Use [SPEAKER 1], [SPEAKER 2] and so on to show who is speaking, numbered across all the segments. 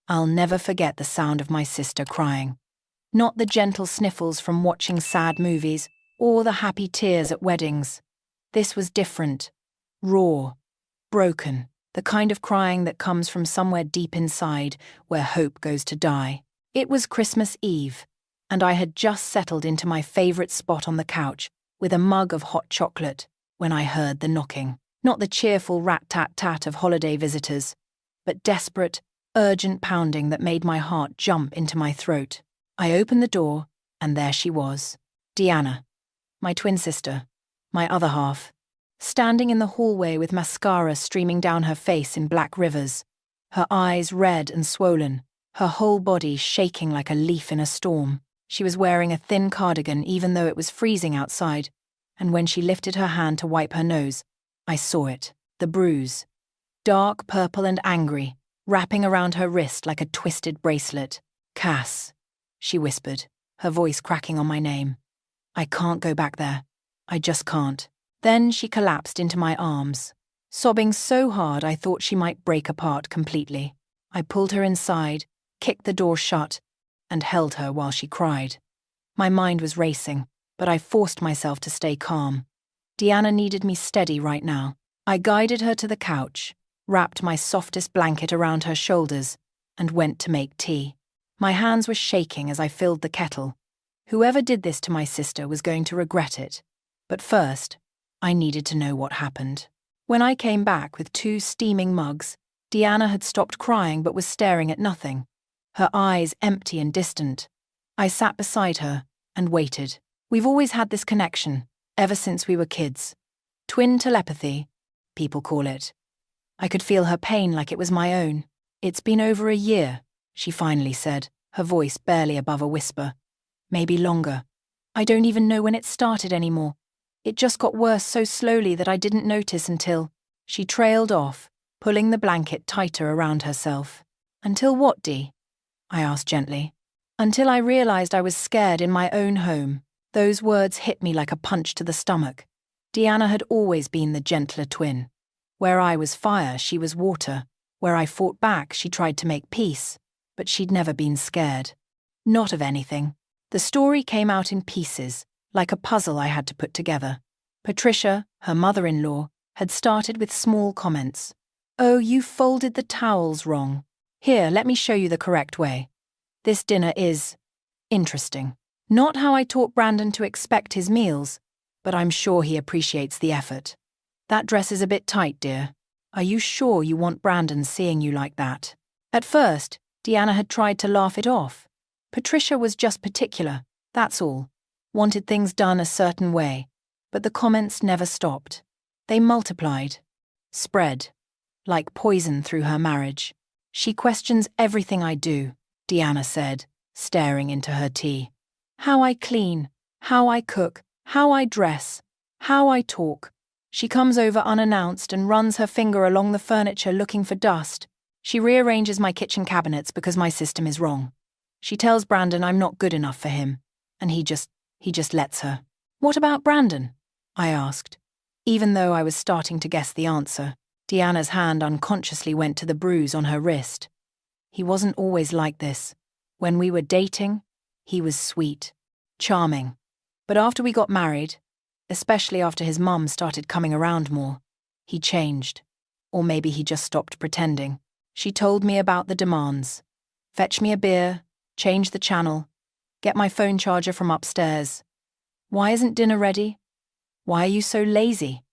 [SPEAKER 1] I'll never forget the sound of my sister crying. Not the gentle sniffles from watching sad movies or the happy tears at weddings. This was different. Raw. Broken. The kind of crying that comes from somewhere deep inside where hope goes to die. It was Christmas Eve, and I had just settled into my favorite spot on the couch with a mug of hot chocolate when I heard the knocking. Not the cheerful rat-tat-tat of holiday visitors, but desperate, urgent pounding that made my heart jump into my throat. I opened the door, and there she was, Deanna, my twin sister, my other half, standing in the hallway with mascara streaming down her face in black rivers, her eyes red and swollen, her whole body shaking like a leaf in a storm. She was wearing a thin cardigan even though it was freezing outside, and when she lifted her hand to wipe her nose, I saw it, the bruise, dark purple and angry, wrapping around her wrist like a twisted bracelet. Cass, she whispered, her voice cracking on my name. I can't go back there. I just can't. Then she collapsed into my arms, sobbing so hard I thought she might break apart completely. I pulled her inside, kicked the door shut, and held her while she cried. My mind was racing, but I forced myself to stay calm. Deanna needed me steady right now. I guided her to the couch, wrapped my softest blanket around her shoulders, and went to make tea. My hands were shaking as I filled the kettle. Whoever did this to my sister was going to regret it. But first, I needed to know what happened. When I came back with 2 steaming mugs, Deanna had stopped crying but was staring at nothing, her eyes empty and distant. I sat beside her and waited. We've always had this connection, ever since we were kids. Twin telepathy, people call it. I could feel her pain like it was my own. It's been over a year, she finally said, her voice barely above a whisper. Maybe longer. I don't even know when it started anymore. It just got worse so slowly that I didn't notice until... She trailed off, pulling the blanket tighter around herself. Until what, Dee? I asked gently. Until I realized I was scared in my own home. Those words hit me like a punch to the stomach. Deanna had always been the gentler twin. Where I was fire, she was water. Where I fought back, she tried to make peace. But she'd never been scared. Not of anything. The story came out in pieces, like a puzzle I had to put together. Patricia, her mother-in-law, had started with small comments. Oh, you folded the towels wrong. Here, let me show you the correct way. This dinner is... interesting. Not how I taught Brandon to expect his meals, but I'm sure he appreciates the effort. That dress is a bit tight, dear. Are you sure you want Brandon seeing you like that? At first, Deanna had tried to laugh it off. Patricia was just particular, that's all. Wanted things done a certain way. But the comments never stopped. They multiplied. Spread. Like poison through her marriage. She questions everything I do, Deanna said, staring into her tea. How I clean, how I cook, how I dress, how I talk. She comes over unannounced and runs her finger along the furniture looking for dust. She rearranges my kitchen cabinets because my system is wrong. She tells Brandon I'm not good enough for him, and he just lets her. What about Brandon? I asked. Even though I was starting to guess the answer, Deanna's hand unconsciously went to the bruise on her wrist. He wasn't always like this. When we were dating, he was sweet, charming. But after we got married, especially after his mum started coming around more, he changed. Or maybe he just stopped pretending. She told me about the demands. Fetch me a beer, change the channel, get my phone charger from upstairs. Why isn't dinner ready? Why are you so lazy?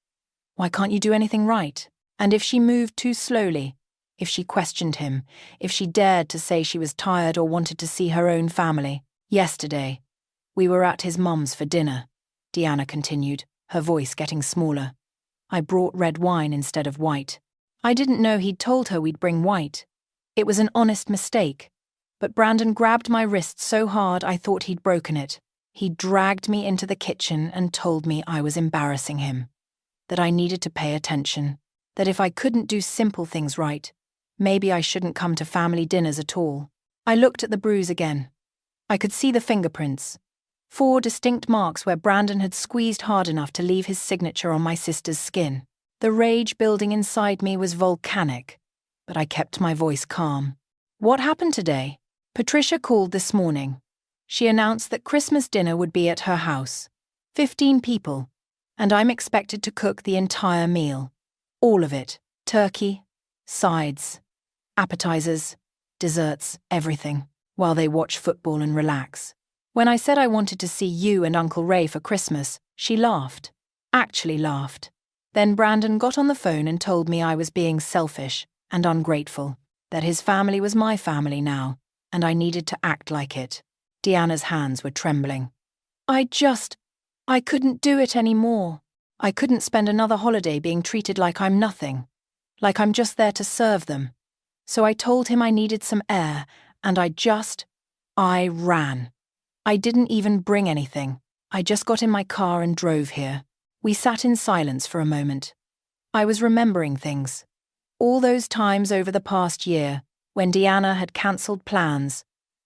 [SPEAKER 1] Why can't you do anything right? And if she moved too slowly, if she questioned him, if she dared to say she was tired or wanted to see her own family. Yesterday, we were at his mum's for dinner, Deanna continued, her voice getting smaller. I brought red wine instead of white. I didn't know he'd told her we'd bring white. It was an honest mistake. But Brandon grabbed my wrist so hard I thought he'd broken it. He dragged me into the kitchen and told me I was embarrassing him. That I needed to pay attention. That if I couldn't do simple things right, maybe I shouldn't come to family dinners at all. I looked at the bruise again. I could see the fingerprints. 4 distinct marks where Brandon had squeezed hard enough to leave his signature on my sister's skin. The rage building inside me was volcanic, but I kept my voice calm. What happened today? Patricia called this morning. She announced that Christmas dinner would be at her house. 15 people. And I'm expected to cook the entire meal. All of it. Turkey, sides, appetizers, desserts, everything, while they watch football and relax. When I said I wanted to see you and Uncle Ray for Christmas, she laughed. Actually laughed. Then Brandon got on the phone and told me I was being selfish and ungrateful, that his family was my family now, and I needed to act like it. Deanna's hands were trembling. I couldn't do it anymore. I couldn't spend another holiday being treated like I'm nothing, like I'm just there to serve them. So I told him I needed some air, and I ran. I didn't even bring anything. I just got in my car and drove here. We sat in silence for a moment. I was remembering things. All those times over the past year, when Deanna had cancelled plans,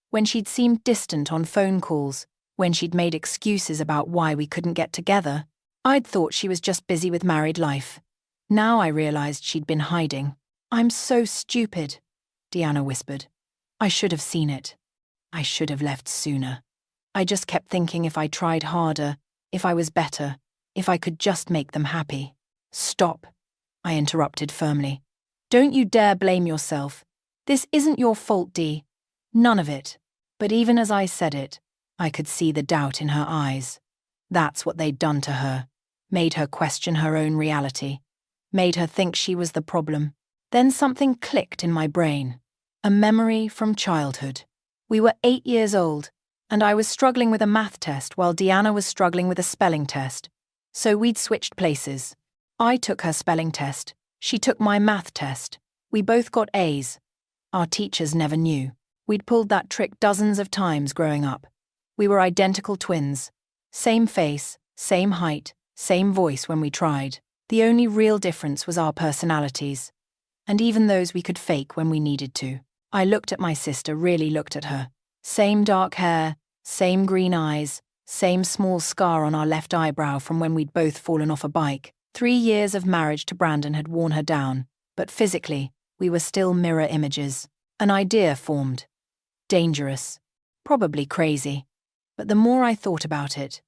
[SPEAKER 1] when she'd seemed distant on phone calls, when she'd made excuses about why we couldn't get together. I'd thought she was just busy with married life. Now I realized she'd been hiding. I'm so stupid, Deanna whispered. I should have seen it. I should have left sooner. I just kept thinking if I tried harder, if I was better, if I could just make them happy. Stop, I interrupted firmly. Don't you dare blame yourself. This isn't your fault, Dee. None of it. But even as I said it, I could see the doubt in her eyes. That's what they'd done to her. Made her question her own reality. Made her think she was the problem. Then something clicked in my brain. A memory from childhood. We were 8 years old, and I was struggling with a math test while Deanna was struggling with a spelling test. So we'd switched places. I took her spelling test. She took my math test. We both got A's. Our teachers never knew. We'd pulled that trick dozens of times growing up. We were identical twins. Same face, same height, same voice when we tried. The only real difference was our personalities. And even those we could fake when we needed to. I looked at my sister, really looked at her. Same dark hair, same green eyes, same small scar on our left eyebrow from when we'd both fallen off a bike. 3 years of marriage to Brandon had worn her down, but physically, we were still mirror images. An idea formed. Dangerous. Probably crazy. But the more I thought about it,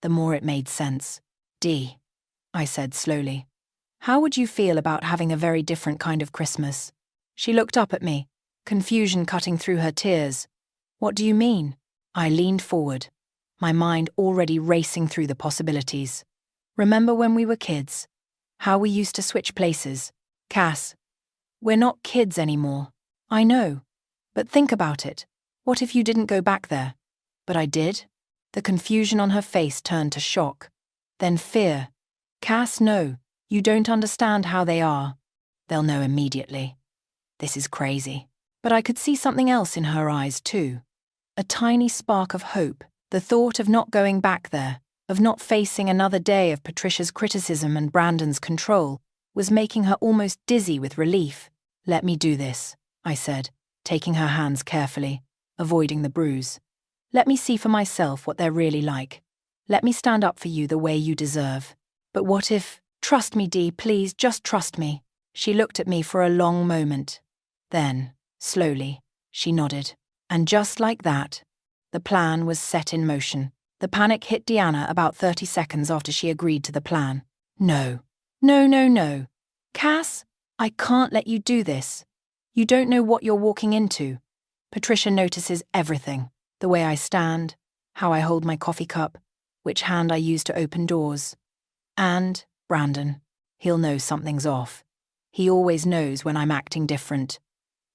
[SPEAKER 1] the more it made sense. Dee, I said slowly, how would you feel about having a very different kind of Christmas? She looked up at me, confusion cutting through her tears. What do you mean? I leaned forward, my mind already racing through the possibilities. Remember when we were kids? How we used to switch places? Cass, we're not kids anymore. I know. But think about it. What if you didn't go back there? But I did. The confusion on her face turned to shock. Then fear. Cass, no, you don't understand how they are. They'll know immediately. This is crazy. But I could see something else in her eyes too. A tiny spark of hope. The thought of not going back there, of not facing another day of Patricia's criticism and Brandon's control, was making her almost dizzy with relief. Let me do this, I said, taking her hands carefully, avoiding the bruise. Let me see for myself what they're really like. Let me stand up for you the way you deserve. But what if... Trust me, Dee, please, just trust me. She looked at me for a long moment. Then, slowly, she nodded. And just like that, the plan was set in motion. The panic hit Deanna about 30 seconds after she agreed to the plan. No. No. Cass, I can't let you do this. You don't know what you're walking into. Patricia notices everything. The way I stand, how I hold my coffee cup, which hand I use to open doors. And Brandon, he'll know something's off. He always knows when I'm acting different.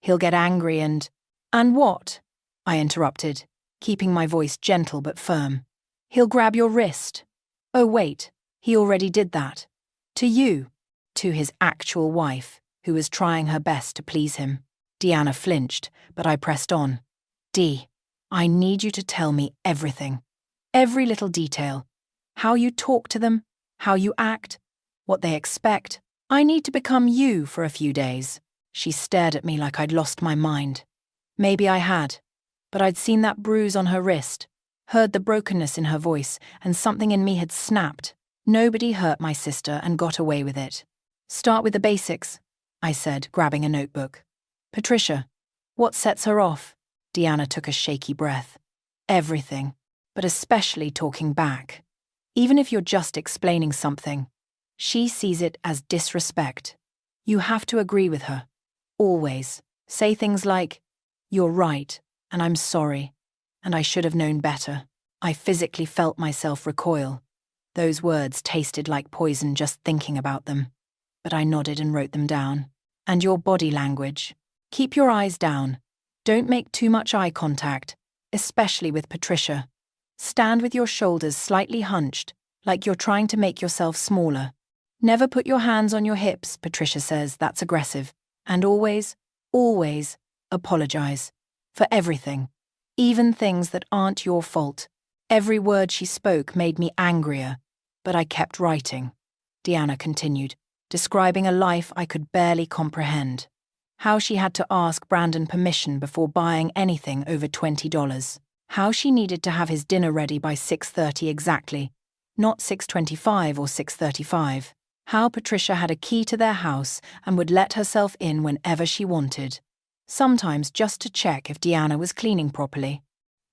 [SPEAKER 1] He'll get angry and... And what? I interrupted, keeping my voice gentle but firm. He'll grab your wrist. Oh wait, he already did that. To you. To his actual wife, who was trying her best to please him. Deanna flinched, but I pressed on. Dee, I need you to tell me everything. Every little detail. How you talk to them, how you act, what they expect. I need to become you for a few days. She stared at me like I'd lost my mind. Maybe I had, but I'd seen that bruise on her wrist, heard the brokenness in her voice, and something in me had snapped. Nobody hurt my sister and got away with it. Start with the basics, I said, grabbing a notebook. Patricia, What sets her off? Deanna took a shaky breath. Everything, but especially talking back. Even if you're just explaining something, she sees it as disrespect. You have to agree with her. Always. Say things like, "You're right, and I'm sorry, and I should have known better." I physically felt myself recoil. Those words tasted like poison just thinking about them. But I nodded and wrote them down. And your body language. Keep your eyes down. Don't make too much eye contact, especially with Patricia. Stand with your shoulders slightly hunched, like you're trying to make yourself smaller. Never put your hands on your hips, Patricia says, that's aggressive. And always, always apologize. For everything. Even things that aren't your fault. Every word she spoke made me angrier, but I kept writing. Deanna continued, describing a life I could barely comprehend. How she had to ask Brandon permission before buying anything over $20. How she needed to have his dinner ready by 6:30 exactly, not 6:25 or 6:35. How Patricia had a key to their house and would let herself in whenever she wanted. Sometimes just to check if Deanna was cleaning properly.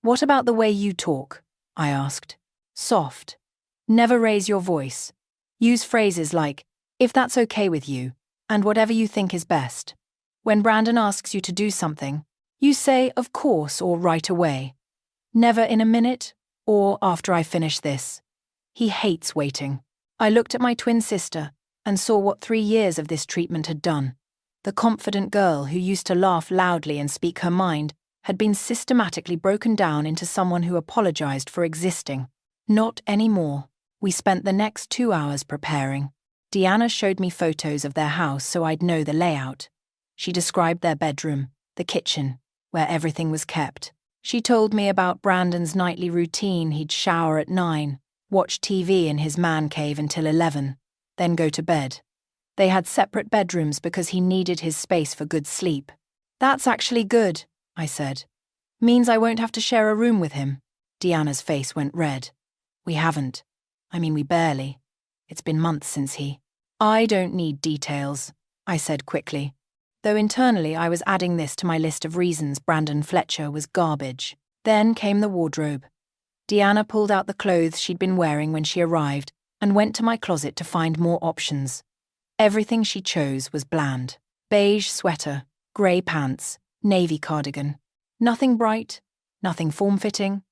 [SPEAKER 1] What about the way you talk? I asked. Soft. Never raise your voice. Use phrases like, "If that's okay with you," and "whatever you think is best." When Brandon asks you to do something, you say, "Of course," or "right away." Never "in a minute," or "after I finish this." He hates waiting. I looked at my twin sister and saw what 3 years of this treatment had done. The confident girl who used to laugh loudly and speak her mind had been systematically broken down into someone who apologized for existing. Not anymore. We spent the next 2 hours preparing. Deanna showed me photos of their house so I'd know the layout. She described their bedroom, the kitchen, where everything was kept. She told me about Brandon's nightly routine. He'd shower at 9, watch TV in his man cave until 11, then go to bed. They had separate bedrooms because he needed his space for good sleep. That's actually good, I said. Means I won't have to share a room with him. Deanna's face went red. We haven't. We barely. It's been months since he... I don't need details, I said quickly. Though internally I was adding this to my list of reasons Brandon Fletcher was garbage. Then came the wardrobe. Deanna pulled out the clothes she'd been wearing when she arrived and went to my closet to find more options. Everything she chose was bland. Beige sweater, grey pants, navy cardigan. Nothing bright, nothing form-fitting,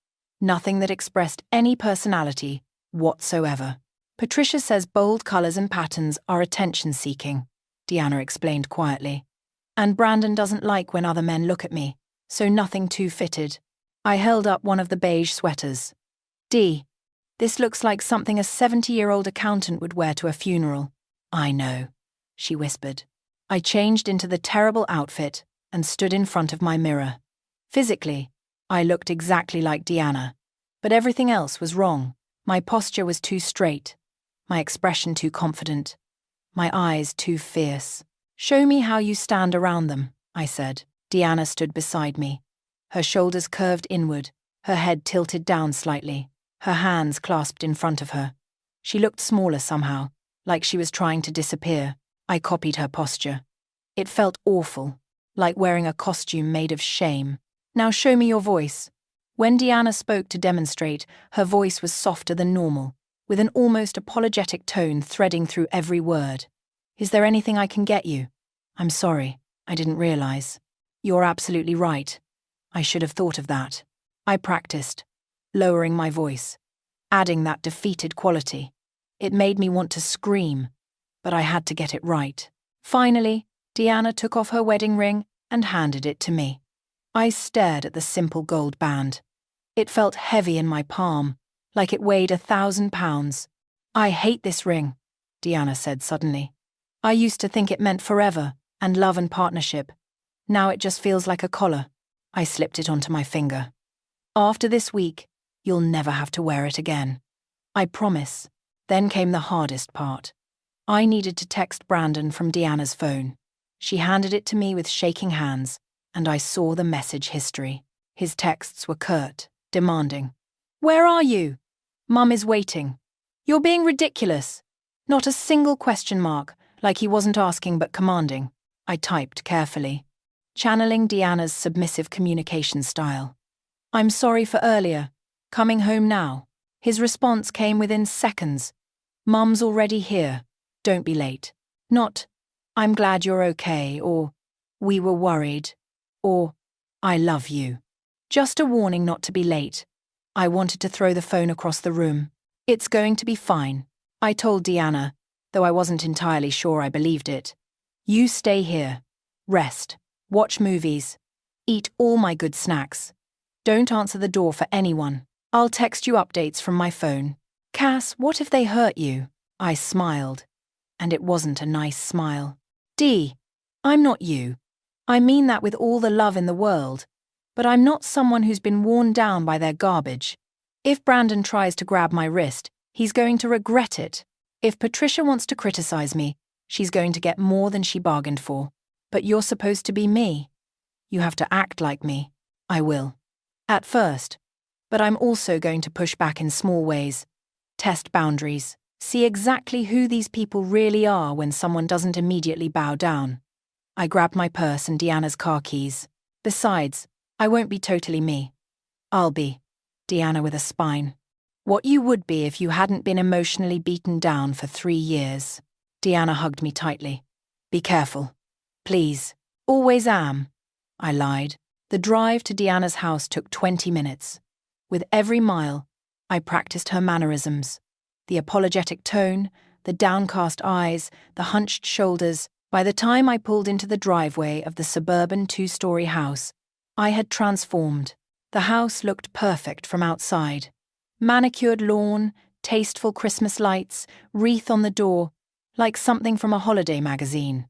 [SPEAKER 1] nothing that expressed any personality whatsoever. Patricia says bold colours and patterns are attention-seeking, Deanna explained quietly. And Brandon doesn't like when other men look at me, so nothing too fitted. I held up one of the beige sweaters. "Dee, this looks like something a 70-year-old accountant would wear to a funeral." "I know," she whispered. I changed into the terrible outfit and stood in front of my mirror. Physically, I looked exactly like Deanna, but everything else was wrong. My posture was too straight, my expression too confident, my eyes too fierce. "Show me how you stand around them," I said. Deanna stood beside me. Her shoulders curved inward, her head tilted down slightly, her hands clasped in front of her. She looked smaller somehow, like she was trying to disappear. I copied her posture. It felt awful, like wearing a costume made of shame. "Now show me your voice." When Deanna spoke to demonstrate, her voice was softer than normal, with an almost apologetic tone threading through every word. "Is there anything I can get you?" "I'm sorry, I didn't realize." "You're absolutely right. I should have thought of that." I practiced, lowering my voice, adding that defeated quality. It made me want to scream, but I had to get it right. Finally, Deanna took off her wedding ring and handed it to me. I stared at the simple gold band. It felt heavy in my palm, like it weighed 1,000 pounds. "I hate this ring," Deanna said suddenly. "I used to think it meant forever, and love and partnership. Now it just feels like a collar." I slipped it onto my finger. "After this week, you'll never have to wear it again. I promise." Then came the hardest part. I needed to text Brandon from Deanna's phone. She handed it to me with shaking hands, and I saw the message history. His texts were curt, demanding. "Where are you? Mum is waiting. You're being ridiculous." Not a single question mark, like he wasn't asking but commanding. I typed carefully. channeling Deanna's submissive communication style. "I'm sorry for earlier. Coming home now." His response came within seconds. "Mum's already here. Don't be late." Not, "I'm glad you're okay," or "We were worried," or "I love you." Just a warning not to be late. I wanted to throw the phone across the room. "It's going to be fine," I told Deanna, though I wasn't entirely sure I believed it. "You stay here. Rest. Watch movies. Eat all my good snacks. Don't answer the door for anyone. I'll text you updates from my phone." "Cass, what if they hurt you?" I smiled. And it wasn't a nice smile. "Dee, I'm not you. I mean that with all the love in the world. But I'm not someone who's been worn down by their garbage. If Brandon tries to grab my wrist, he's going to regret it. If Patricia wants to criticize me, she's going to get more than she bargained for. But you're supposed to be me. You have to act like me." "I will. At first. But I'm also going to push back in small ways. Test boundaries. See exactly who these people really are when someone doesn't immediately bow down." I grabbed my purse and Deanna's car keys. "Besides, I won't be totally me. I'll be," Deanna with a spine, "what you would be if you hadn't been emotionally beaten down for 3 years." Deanna hugged me tightly. "Be careful. Please." "Always am," I lied. The drive to Deanna's house took 20 minutes. With every mile, I practiced her mannerisms. The apologetic tone, the downcast eyes, the hunched shoulders. By the time I pulled into the driveway of the suburban 2-story house, I had transformed. The house looked perfect from outside. Manicured lawn, tasteful Christmas lights, wreath on the door, like something from a holiday magazine.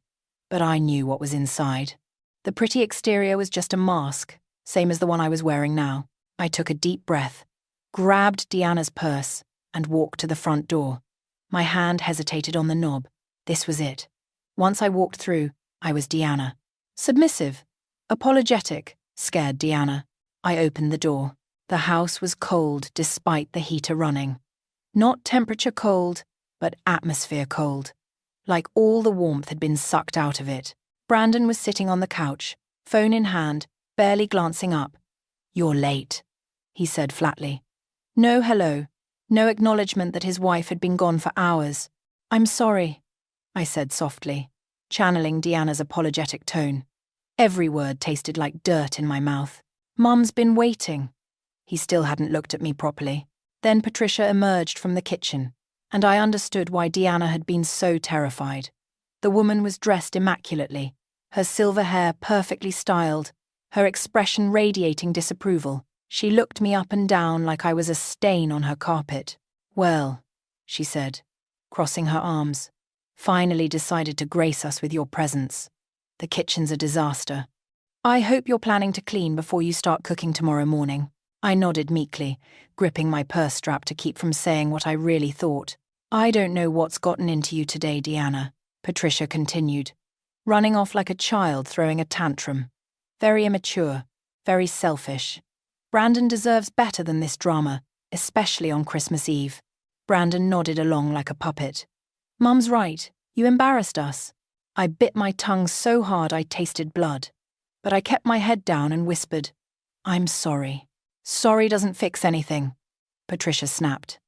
[SPEAKER 1] But I knew what was inside. The pretty exterior was just a mask, same as the one I was wearing now. I took a deep breath, grabbed Deanna's purse, and walked to the front door. My hand hesitated on the knob. This was it. Once I walked through, I was Deanna. Submissive, apologetic, scared Deanna. I opened the door. The house was cold despite the heater running. Not temperature cold, but atmosphere cold. Like all the warmth had been sucked out of it. Brandon was sitting on the couch, phone in hand, barely glancing up. "You're late," he said flatly. No hello, no acknowledgement that his wife had been gone for hours. "I'm sorry," I said softly, channeling Deanna's apologetic tone. Every word tasted like dirt in my mouth. "Mum's been waiting." He still hadn't looked at me properly. Then Patricia emerged from the kitchen, and I understood why Deanna had been so terrified. The woman was dressed immaculately, her silver hair perfectly styled, her expression radiating disapproval. She looked me up and down like I was a stain on her carpet. "Well," she said, crossing her arms, "finally decided to grace us with your presence. The kitchen's a disaster. I hope you're planning to clean before you start cooking tomorrow morning." I nodded meekly, gripping my purse strap to keep from saying what I really thought. "I don't know what's gotten into you today, Deanna," Patricia continued, running off like a child throwing a tantrum. "Very immature, very selfish. Brandon deserves better than this drama, especially on Christmas Eve." Brandon nodded along like a puppet. "Mum's right, you embarrassed us." I bit my tongue so hard I tasted blood. But I kept my head down and whispered, "I'm sorry." "Sorry doesn't fix anything," Patricia snapped.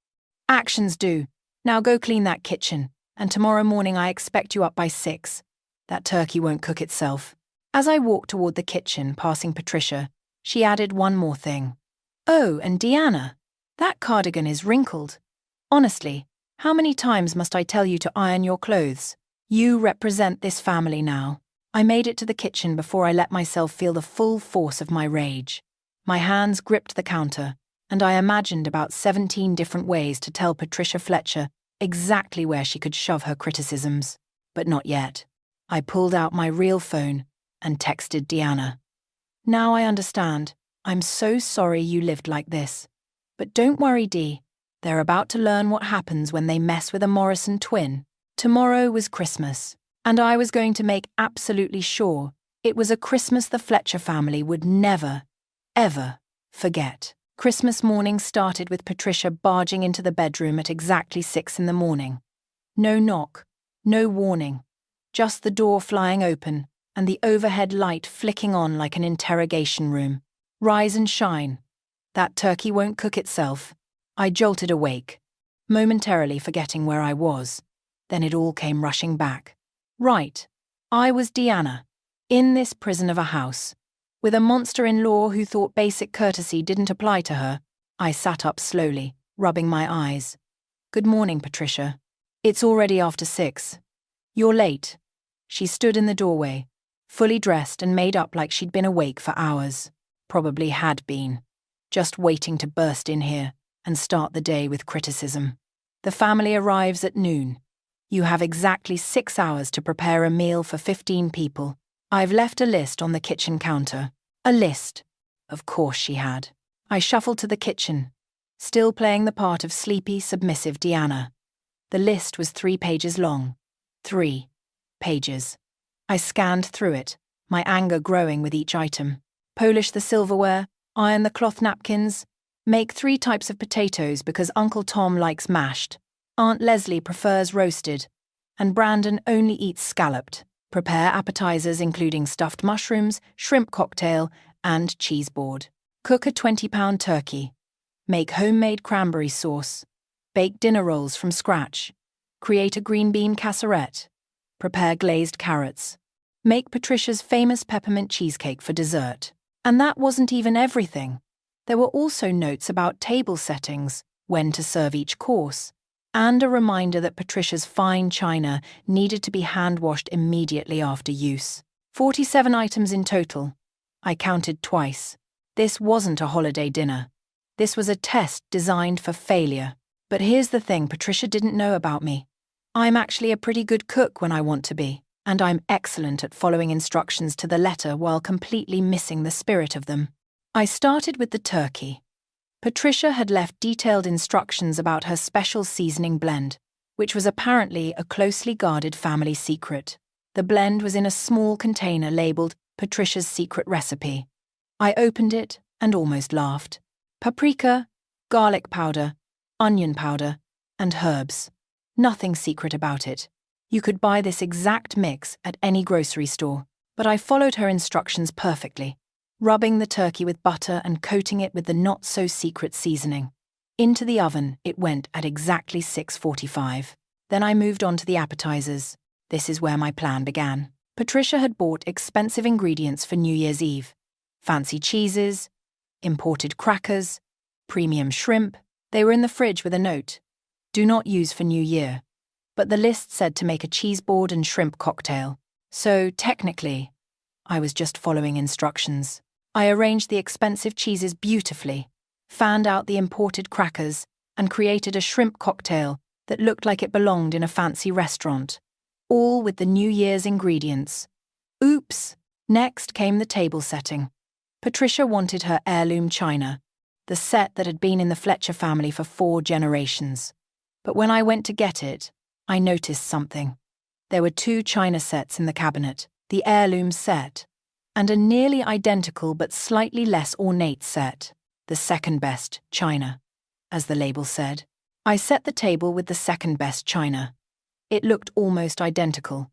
[SPEAKER 1] "Actions do. Now go clean that kitchen, and tomorrow morning I expect you up by 6. That turkey won't cook itself." As I walked toward the kitchen, passing Patricia, she added one more thing. "Oh, and Deanna, that cardigan is wrinkled. Honestly, how many times must I tell you to iron your clothes? You represent this family now." I made it to the kitchen before I let myself feel the full force of my rage. My hands gripped the counter, and I imagined about 17 different ways to tell Patricia Fletcher exactly where she could shove her criticisms. But not yet. I pulled out my real phone and texted Deanna. "Now I understand. I'm so sorry you lived like this. But don't worry, Dee. They're about to learn what happens when they mess with a Morrison twin. Tomorrow was Christmas, and I was going to make absolutely sure it was a Christmas the Fletcher family would never, ever forget." Christmas morning started with Patricia barging into the bedroom at exactly 6 in the morning. No knock, no warning, just the door flying open and the overhead light flicking on like an interrogation room. Rise and shine. That turkey won't cook itself. I jolted awake, momentarily forgetting where I was. Then it all came rushing back. Right. I was Deanna, in this prison of a house, with a monster-in-law who thought basic courtesy didn't apply to her. I sat up slowly, rubbing my eyes. Good morning, Patricia. It's already after 6. You're late. She stood in the doorway, fully dressed and made up like she'd been awake for hours. Probably had been. Just waiting to burst in here and start the day with criticism. The family arrives at noon. You have exactly 6 hours to prepare a meal for 15 people. I've left a list on the kitchen counter. A list. Of course she had. I shuffled to the kitchen, still playing the part of sleepy, submissive Deanna. The list was 3 pages long. 3 pages. I scanned through it, my anger growing with each item. Polish the silverware, iron the cloth napkins, make 3 types of potatoes because Uncle Tom likes mashed, Aunt Leslie prefers roasted, and Brandon only eats scalloped. Prepare appetizers including stuffed mushrooms, shrimp cocktail, and cheese board. Cook a 20-pound turkey. Make homemade cranberry sauce. Bake dinner rolls from scratch. Create a green bean casserette. Prepare glazed carrots. Make Patricia's famous peppermint cheesecake for dessert. And that wasn't even everything. There were also notes about table settings, when to serve each course, and a reminder that Patricia's fine china needed to be hand-washed immediately after use. 47 items in total. I counted twice. This wasn't a holiday dinner. This was a test designed for failure. But here's the thing Patricia didn't know about me. I'm actually a pretty good cook when I want to be, and I'm excellent at following instructions to the letter while completely missing the spirit of them. I started with the turkey. Patricia had left detailed instructions about her special seasoning blend, which was apparently a closely guarded family secret. The blend was in a small container labeled Patricia's Secret Recipe. I opened it and almost laughed. Paprika, garlic powder, onion powder, and herbs. Nothing secret about it. You could buy this exact mix at any grocery store, but I followed her instructions perfectly, rubbing the turkey with butter and coating it with the not-so-secret seasoning. Into the oven it went at exactly 6:45. Then I moved on to the appetizers. This is where my plan began. Patricia had bought expensive ingredients for New Year's Eve. Fancy cheeses, imported crackers, premium shrimp. They were in the fridge with a note. Do not use for New Year. But the list said to make a cheese board and shrimp cocktail. So, technically, I was just following instructions. I arranged the expensive cheeses beautifully, fanned out the imported crackers, and created a shrimp cocktail that looked like it belonged in a fancy restaurant. All with the New Year's ingredients. Oops! Next came the table setting. Patricia wanted her heirloom china, the set that had been in the Fletcher family for 4 generations. But when I went to get it, I noticed something. There were 2 china sets in the cabinet, the heirloom set, and a nearly identical but slightly less ornate set, the second best china, as the label said. I set the table with the second best china. It looked almost identical.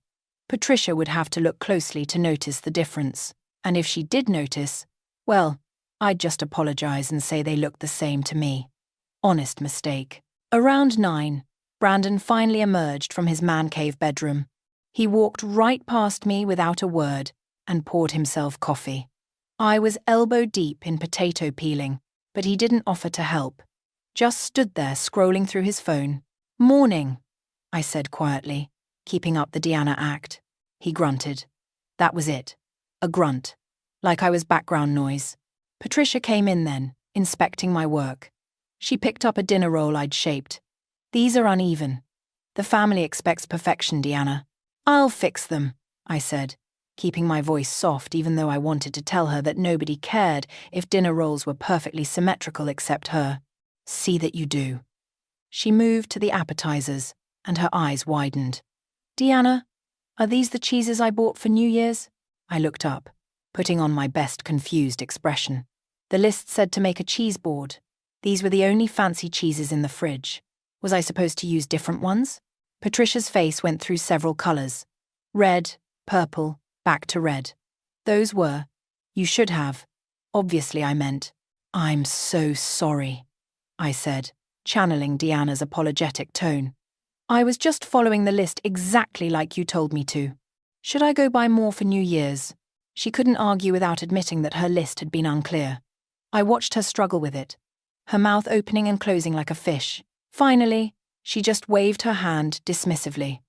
[SPEAKER 1] Patricia would have to look closely to notice the difference, and if she did notice, well, I'd just apologize and say they looked the same to me. Honest mistake. Around 9, Brandon finally emerged from his man cave bedroom. He walked right past me without a word and poured himself coffee. I was elbow deep in potato peeling, but he didn't offer to help. Just stood there scrolling through his phone. Morning, I said quietly, keeping up the Deanna act. He grunted. That was it. A grunt. Like I was background noise. Patricia came in then, inspecting my work. She picked up a dinner roll I'd shaped. These are uneven. The family expects perfection, Deanna. I'll fix them, I said, keeping my voice soft even though I wanted to tell her that nobody cared if dinner rolls were perfectly symmetrical except her. See that you do. She moved to the appetizers, and her eyes widened. Deanna, are these the cheeses I bought for New Year's? I looked up, putting on my best confused expression. The list said to make a cheese board. These were the only fancy cheeses in the fridge. Was I supposed to use different ones? Patricia's face went through several colors. Red, purple, back to red. Those were. You should have. Obviously, I meant. I'm so sorry, I said, channeling Deanna's apologetic tone. I was just following the list exactly like you told me to. Should I go buy more for New Year's? She couldn't argue without admitting that her list had been unclear. I watched her struggle with it, her mouth opening and closing like a fish. Finally, she just waved her hand dismissively.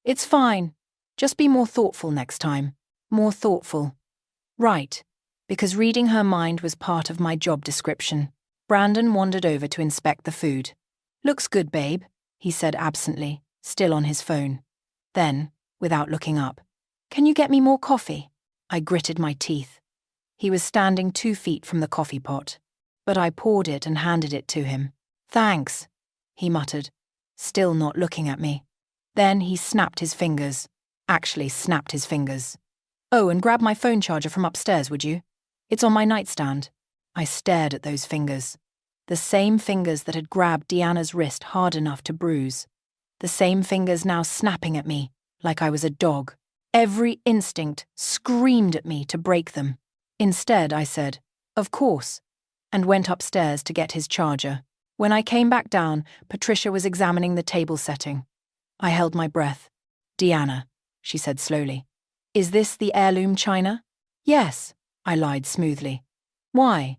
[SPEAKER 1] It's fine. Just be more thoughtful next time. More thoughtful. Right, because reading her mind was part of my job description. Brandon wandered over to inspect the food. Looks good, babe, he said absently, still on his phone. Then, without looking up, can you get me more coffee? I gritted my teeth. He was standing 2 feet from the coffee pot, but I poured it and handed it to him. Thanks, he muttered, still not looking at me. Then he snapped his fingers. Actually snapped his fingers. Oh, and grab my phone charger from upstairs, would you? It's on my nightstand. I stared at those fingers. The same fingers that had grabbed Deanna's wrist hard enough to bruise. The same fingers now snapping at me, like I was a dog. Every instinct screamed at me to break them. Instead, I said, of course, and went upstairs to get his charger. When I came back down, Patricia was examining the table setting. I held my breath. Deanna, she said slowly. Is this the heirloom china? Yes, I lied smoothly. Why?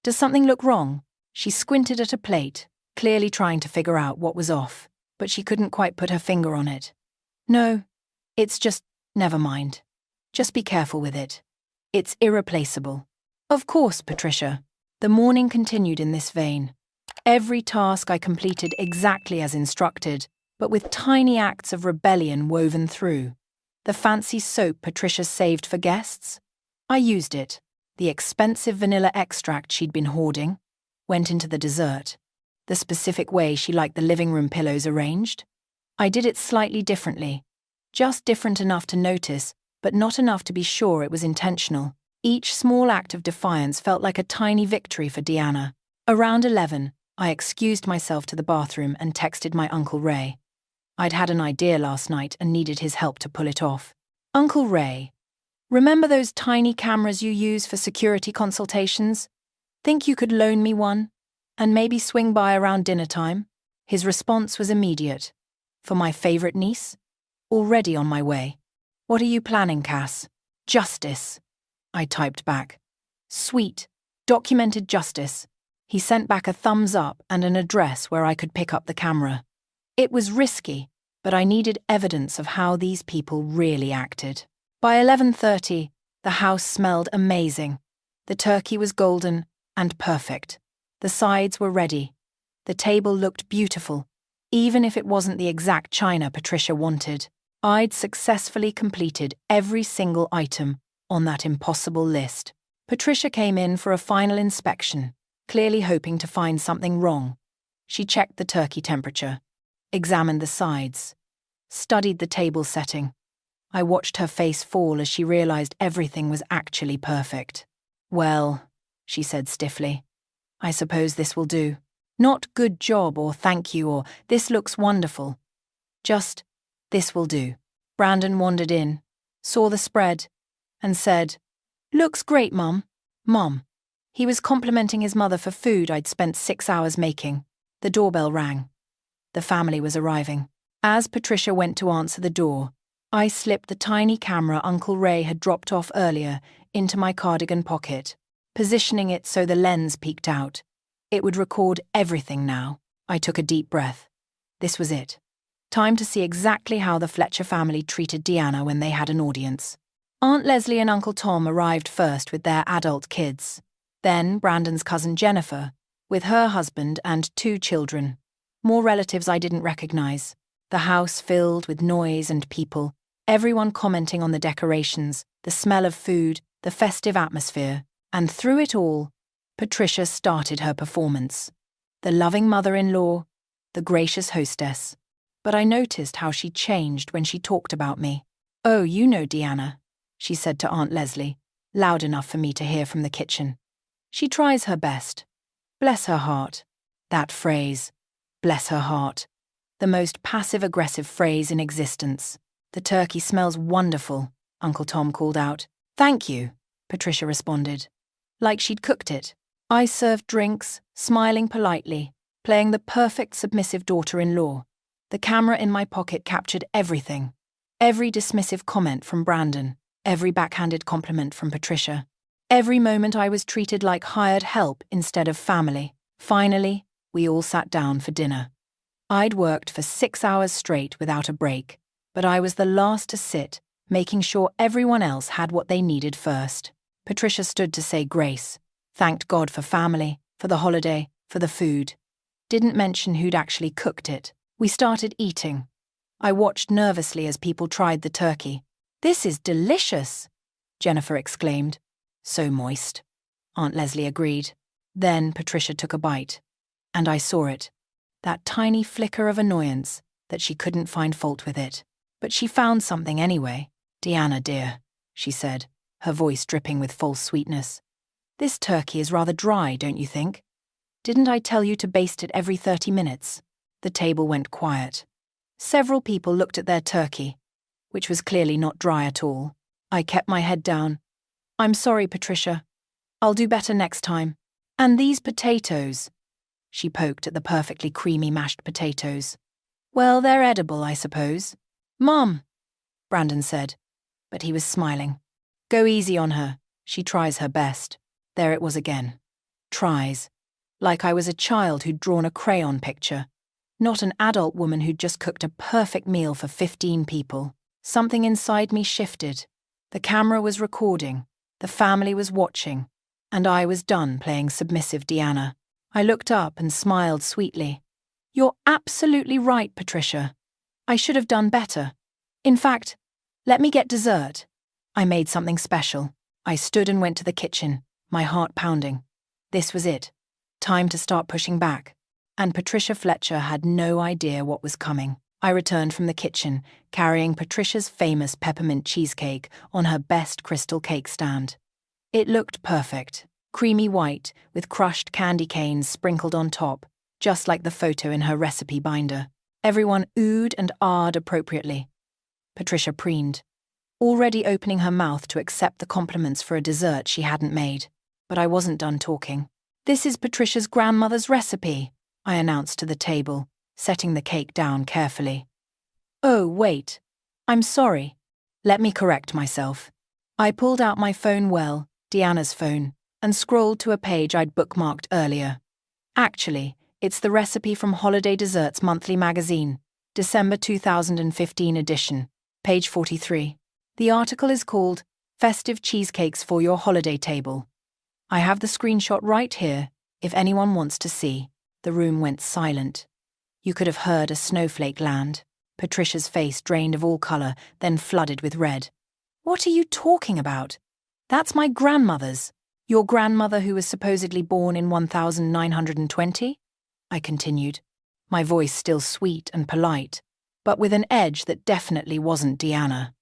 [SPEAKER 1] Does something look wrong? She squinted at a plate, clearly trying to figure out what was off, but she couldn't quite put her finger on it. No, it's just, never mind. Just be careful with it. It's irreplaceable. Of course, Patricia. The morning continued in this vein. Every task I completed exactly as instructed, but with tiny acts of rebellion woven through. The fancy soap Patricia saved for guests? I used it. The expensive vanilla extract she'd been hoarding went into the dessert. The specific way she liked the living room pillows arranged? I did it slightly differently. Just different enough to notice, but not enough to be sure it was intentional. Each small act of defiance felt like a tiny victory for Deanna. Around 11, I excused myself to the bathroom and texted my Uncle Ray. I'd had an idea last night and needed his help to pull it off. Uncle Ray, remember those tiny cameras you use for security consultations? Think you could loan me one? And maybe swing by around dinner time? His response was immediate. For my favourite niece? Already on my way. What are you planning, Cass? Justice. I typed back. Sweet. Documented justice. He sent back a thumbs up and an address where I could pick up the camera. It was risky, but I needed evidence of how these people really acted. By 11:30, the house smelled amazing. The turkey was golden and perfect. The sides were ready. The table looked beautiful, even if it wasn't the exact china Patricia wanted. I'd successfully completed every single item on that impossible list. Patricia came in for a final inspection, clearly hoping to find something wrong. She checked the turkey temperature, examined the sides, studied the table setting. I watched her face fall as she realized everything was actually perfect. Well, she said stiffly, I suppose this will do. Not good job or thank you or this looks wonderful. Just, this will do. Brandon wandered in, saw the spread, and said, Looks great, Mum. Mum. He was complimenting his mother for food I'd spent 6 hours making. The doorbell rang. The family was arriving. As Patricia went to answer the door, I slipped the tiny camera Uncle Ray had dropped off earlier into my cardigan pocket, positioning it so the lens peeked out. It would record everything now. I took a deep breath. This was it. Time to see exactly how the Fletcher family treated Deanna when they had an audience. Aunt Leslie and Uncle Tom arrived first with their adult kids. Then Brandon's cousin Jennifer, with her husband and 2 children. More relatives I didn't recognize. The house filled with noise and people, everyone commenting on the decorations, the smell of food, the festive atmosphere. And through it all, Patricia started her performance. The loving mother-in-law, the gracious hostess. But I noticed how she changed when she talked about me. Oh, you know Deanna, she said to Aunt Leslie, loud enough for me to hear from the kitchen. She tries her best. Bless her heart. That phrase. Bless her heart. The most passive-aggressive phrase in existence. The turkey smells wonderful. Uncle Tom called out. "Thank you," Patricia responded, like she'd cooked it. I served drinks, smiling politely, playing the perfect submissive daughter-in-law. The camera in my pocket captured everything. Every dismissive comment from Brandon, every backhanded compliment from Patricia. Every moment I was treated like hired help instead of family. Finally, we all sat down for dinner. I'd worked for 6 hours straight without a break, but I was the last to sit, making sure everyone else had what they needed first. Patricia stood to say grace, thanked God for family, for the holiday, for the food. Didn't mention who'd actually cooked it. We started eating. I watched nervously as people tried the turkey. "This is delicious," Jennifer exclaimed. "So moist," Aunt Leslie agreed. Then Patricia took a bite. And I saw it. That tiny flicker of annoyance that she couldn't find fault with it. But she found something anyway. "Deanna, dear," she said, her voice dripping with false sweetness. "This turkey is rather dry, don't you think? Didn't I tell you to baste it every 30 minutes? The table went quiet. Several people looked at their turkey, which was clearly not dry at all. I kept my head down. "I'm sorry, Patricia. I'll do better next time. And these potatoes." She poked at the perfectly creamy mashed potatoes. "Well, they're edible, I suppose." "Mom," Brandon said, but he was smiling. "Go easy on her. She tries her best." There it was again. Tries. Like I was a child who'd drawn a crayon picture, not an adult woman who'd just cooked a perfect meal for 15 people. Something inside me shifted. The camera was recording, the family was watching, and I was done playing submissive Deanna. I looked up and smiled sweetly. "You're absolutely right, Patricia. I should have done better. In fact, let me get dessert." I made something special. I stood and went to the kitchen, my heart pounding. This was it. Time to start pushing back. And Patricia Fletcher had no idea what was coming. I returned from the kitchen, carrying Patricia's famous peppermint cheesecake on her best crystal cake stand. It looked perfect, creamy white, with crushed candy canes sprinkled on top, just like the photo in her recipe binder. Everyone oohed and ahed appropriately. Patricia preened, already opening her mouth to accept the compliments for a dessert she hadn't made. But I wasn't done talking. "This is Patricia's grandmother's recipe," I announced to the table, setting the cake down carefully. "Oh, wait. I'm sorry. Let me correct myself." I pulled out my phone well, Deanna's phone, and scrolled to a page I'd bookmarked earlier. Actually, it's the recipe from Holiday Desserts Monthly Magazine, December 2015 edition, page 43. The article is called "Festive Cheesecakes for Your Holiday Table." I have the screenshot right here, if anyone wants to see. The room went silent. You could have heard a snowflake land. Patricia's face drained of all colour, then flooded with red. "What are you talking about? That's my grandmother's. Your grandmother who was supposedly born in 1920? I continued, my voice still sweet and polite, but with an edge that definitely wasn't Deanna.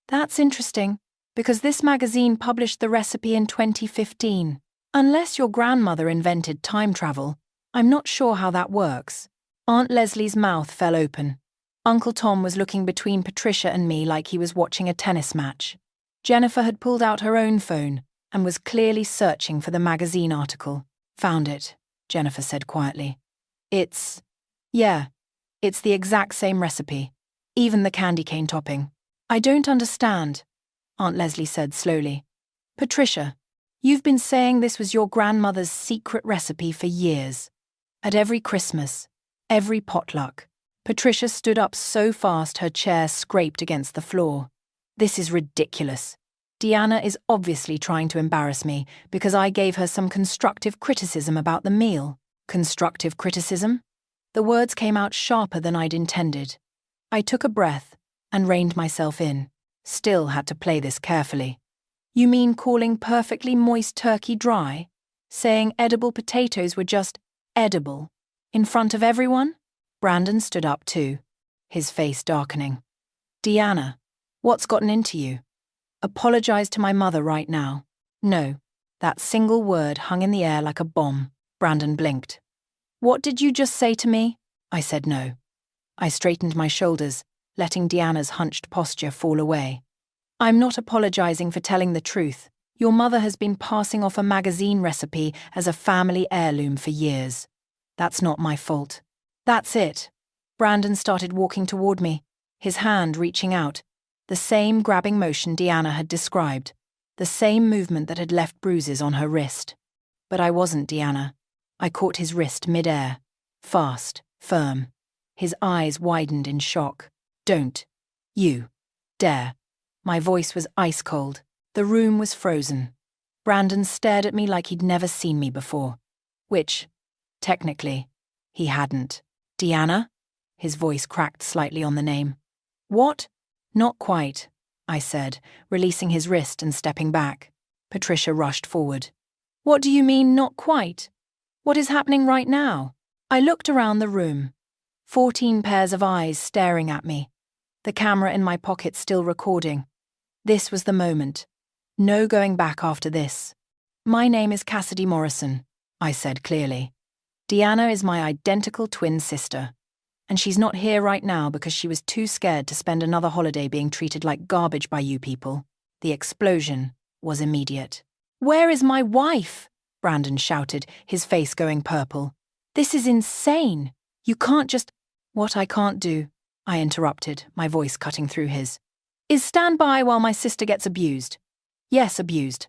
[SPEAKER 1] "That's interesting, because this magazine published the recipe in 2015. Unless your grandmother invented time travel, I'm not sure how that works." Aunt Leslie's mouth fell open. Uncle Tom was looking between Patricia and me like he was watching a tennis match. Jennifer had pulled out her own phone and was clearly searching for the magazine article. "Found it," Jennifer said quietly. It's the exact same recipe, even the candy cane topping." "I don't understand," Aunt Leslie said slowly. "Patricia, you've been saying this was your grandmother's secret recipe for years. At every Christmas, every potluck." Patricia stood up so fast her chair scraped against the floor. "This is ridiculous. Deanna is obviously trying to embarrass me because I gave her some constructive criticism about the meal." Constructive criticism? The words came out sharper than I'd intended. I took a breath and reined myself in. Still had to play this carefully. "You mean calling perfectly moist turkey dry? Saying edible potatoes were just edible? In front of everyone?" Brandon stood up too, his face darkening. "Deanna, what's gotten into you? Apologize to my mother right now." "No." That single word hung in the air like a bomb. Brandon blinked. "What did you just say to me?" I said no. I straightened my shoulders, letting Deanna's hunched posture fall away. I'm not apologizing for telling the truth. Your mother has been passing off a magazine recipe as a family heirloom for years. That's not my fault. That's it. Brandon started walking toward me, his hand reaching out. The same grabbing motion Deanna had described. The same movement that had left bruises on her wrist. But I wasn't Deanna. I caught his wrist mid-air. Fast, firm. His eyes widened in shock. Don't. You. Dare. My voice was ice cold. The room was frozen. Brandon stared at me like he'd never seen me before. Which, technically, he hadn't. Deanna? His voice cracked slightly on the name. What? Not quite, I said, releasing his wrist and stepping back. Patricia rushed forward. What do you mean, not quite? What is happening right now? I looked around the room. 14 pairs of eyes staring at me. The camera in my pocket still recording. This was the moment. No going back after this. My name is Cassidy Morrison, I said clearly. Deanna is my identical twin sister. And she's not here right now because she was too scared to spend another holiday being treated like garbage by you people. The explosion was immediate. Where is my wife? Brandon shouted, his face going purple. This is insane. You can't just... What I can't do, I interrupted, my voice cutting through his, is stand by while my sister gets abused. Yes, abused.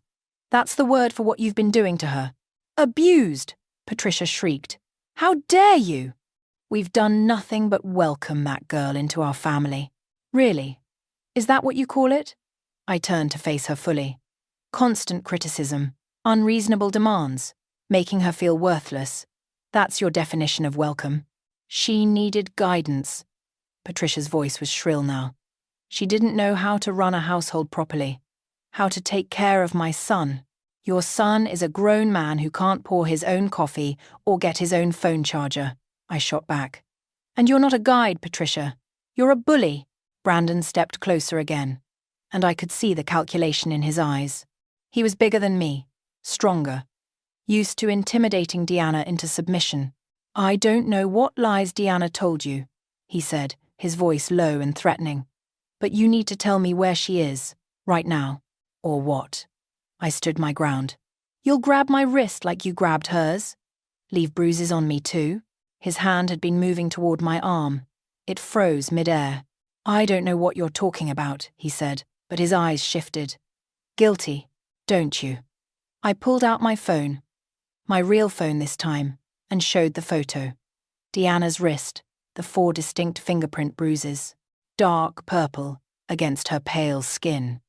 [SPEAKER 1] That's the word for what you've been doing to her. Abused, Patricia shrieked. How dare you? We've done nothing but welcome that girl into our family. Really? Is that what you call it? I turned to face her fully. Constant criticism, unreasonable demands, making her feel worthless. That's your definition of welcome. She needed guidance. Patricia's voice was shrill now. She didn't know how to run a household properly. How to take care of my son. Your son is a grown man who can't pour his own coffee or get his own phone charger, I shot back. And you're not a guide, Patricia. You're a bully. Brandon stepped closer again, and I could see the calculation in his eyes. He was bigger than me, stronger, used to intimidating Deanna into submission. I don't know what lies Deanna told you, he said, his voice low and threatening. But you need to tell me where she is, right now. Or what? I stood my ground. You'll grab my wrist like you grabbed hers? Leave bruises on me too? His hand had been moving toward my arm. It froze mid-air. I don't know what you're talking about, he said, but his eyes shifted. Guilty, don't you? I pulled out my phone, my real phone this time, and showed the photo. Deanna's wrist, the 4 distinct fingerprint bruises. Dark purple against her pale skin.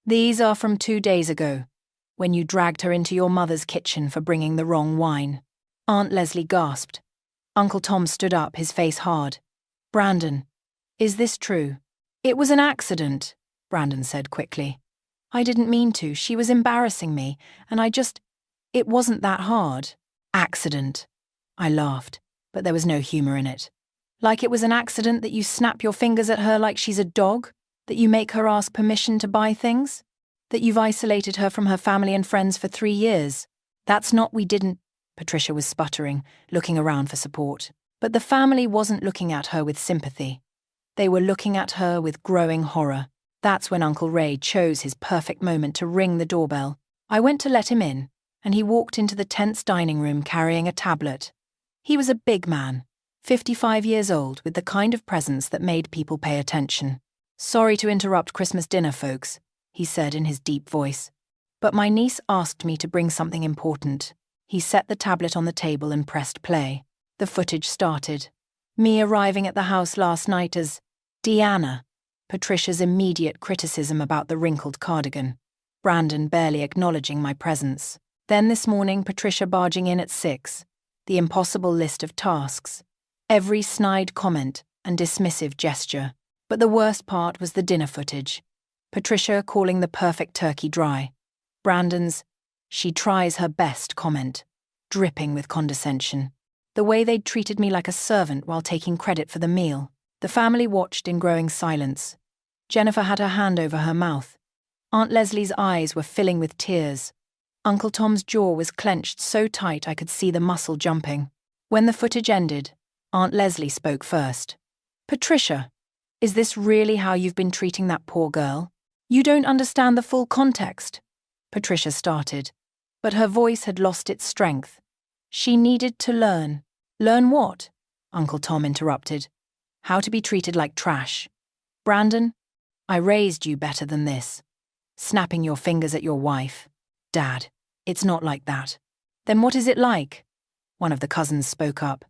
[SPEAKER 1] These are from 2 days ago, when you dragged her into your mother's kitchen for bringing the wrong wine. Aunt Leslie gasped. Uncle Tom stood up, his face hard. Brandon, is this true? It was an accident, Brandon said quickly. I didn't mean to. She was embarrassing me, and it wasn't that hard. Accident. I laughed, but there was no humor in it. Like it was an accident that you snap your fingers at her like she's a dog? That you make her ask permission to buy things? That you've isolated her from her family and friends for 3 years? That's not we didn't, Patricia was sputtering, looking around for support. But the family wasn't looking at her with sympathy. They were looking at her with growing horror. That's when Uncle Ray chose his perfect moment to ring the doorbell. I went to let him in, and he walked into the tense dining room carrying a tablet. He was a big man, 55 years old, with the kind of presence that made people pay attention. Sorry to interrupt Christmas dinner, folks, he said in his deep voice. But my niece asked me to bring something important. He set the tablet on the table and pressed play. The footage started. Me arriving at the house last night as Deanna. Patricia's immediate criticism about the wrinkled cardigan. Brandon barely acknowledging my presence. Then this morning, Patricia barging in at 6. The impossible list of tasks. Every snide comment and dismissive gesture. But the worst part was the dinner footage. Patricia calling the perfect turkey dry. Brandon's, she tries her best comment, dripping with condescension. The way they'd treated me like a servant while taking credit for the meal. The family watched in growing silence. Jennifer had her hand over her mouth. Aunt Leslie's eyes were filling with tears. Uncle Tom's jaw was clenched so tight I could see the muscle jumping. When the footage ended, Aunt Leslie spoke first. Patricia, is this really how you've been treating that poor girl? You don't understand the full context, Patricia started, but her voice had lost its strength. She needed to learn. Learn what? Uncle Tom interrupted. How to be treated like trash. Brandon, I raised you better than this. Snapping your fingers at your wife. Dad, it's not like that. Then what is it like? One of the cousins spoke up.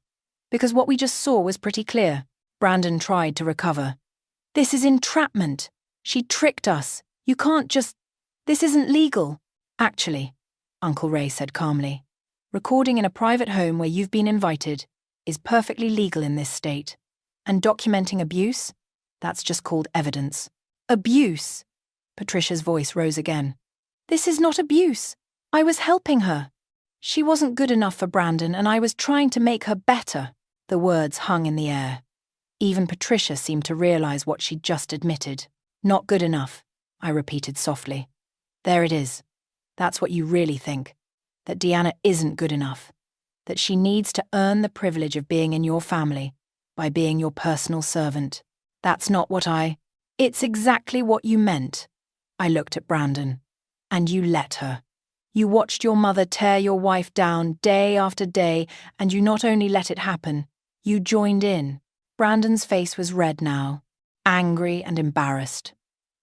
[SPEAKER 1] Because what we just saw was pretty clear. Brandon tried to recover. This is entrapment. She tricked us. You can't just... This isn't legal. Actually, Uncle Ray said calmly, recording in a private home where you've been invited is perfectly legal in this state. And documenting abuse? That's just called evidence. Abuse? Patricia's voice rose again. This is not abuse. I was helping her. She wasn't good enough for Brandon and I was trying to make her better. The words hung in the air. Even Patricia seemed to realize what she'd just admitted. Not good enough, I repeated softly. There it is. That's what you really think. That Deanna isn't good enough. That she needs to earn the privilege of being in your family by being your personal servant. That's not what It's exactly what you meant. I looked at Brandon. And you let her. You watched your mother tear your wife down day after day, and you not only let it happen, you joined in. Brandon's face was red now, angry and embarrassed.